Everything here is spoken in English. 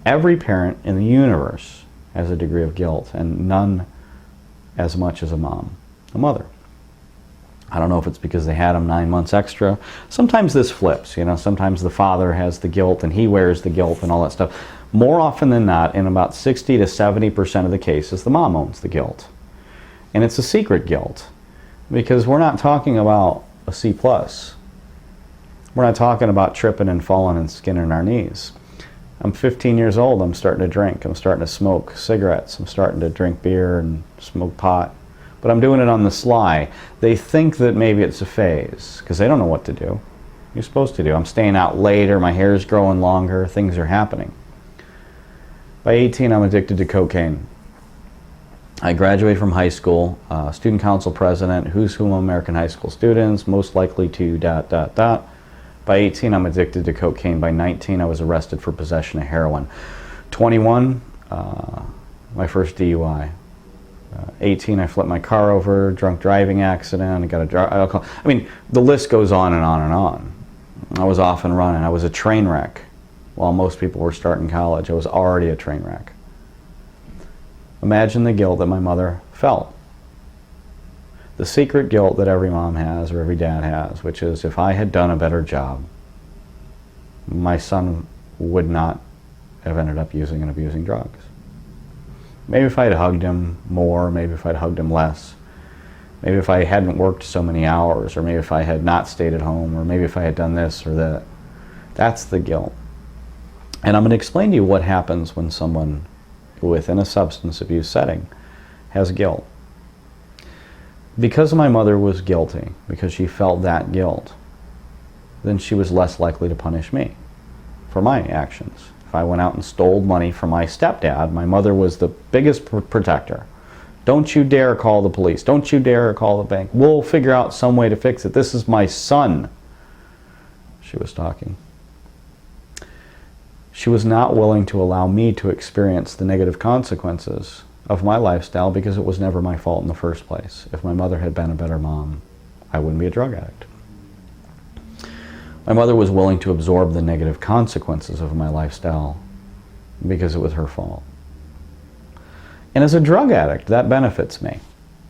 Every parent in the universe has a degree of guilt, and none as much as a mother. I don't know if it's because they had them 9 months extra. Sometimes this flips, sometimes the father has the guilt and he wears the guilt and all that stuff. More often than not, in about 60 to 70% of the cases, the mom owns the guilt. And it's a secret guilt, because we're not talking about a C+. We're not talking about tripping and falling and skinning our knees. I'm 15 years old, I'm starting to drink, I'm starting to smoke cigarettes, I'm starting to drink beer and smoke pot. But I'm doing it on the sly. They think that maybe it's a phase, because they don't know what to do. You're supposed to do. I'm staying out later, my hair's growing longer, things are happening. By 18, I'm addicted to cocaine. I graduated from high school, student council president, who's who American high school students, most likely to ... By 18, I'm addicted to cocaine. By 19, I was arrested for possession of heroin. 21, my first DUI. 18, I flipped my car over, drunk driving accident, I got alcohol. I mean, the list goes on and on and on. I was off and running. I was a train wreck. While most people were starting college, I was already a train wreck. Imagine the guilt that my mother felt. The secret guilt that every mom has or every dad has, which is, if I had done a better job, my son would not have ended up using and abusing drugs. Maybe if I had hugged him more, maybe if I'd hugged him less, maybe if I hadn't worked so many hours, or maybe if I had not stayed at home, or maybe if I had done this or that. That's the guilt. And I'm going to explain to you what happens when someone within a substance abuse setting has guilt. Because my mother was guilty, because she felt that guilt, then she was less likely to punish me for my actions. If I went out and stole money from my stepdad, my mother was the biggest protector. Don't you dare call the police. Don't you dare call the bank. We'll figure out some way to fix it. This is my son. She was talking. She was not willing to allow me to experience the negative consequences of my lifestyle, because it was never my fault in the first place. If my mother had been a better mom, I wouldn't be a drug addict. My mother was willing to absorb the negative consequences of my lifestyle because it was her fault. And as a drug addict, that benefits me.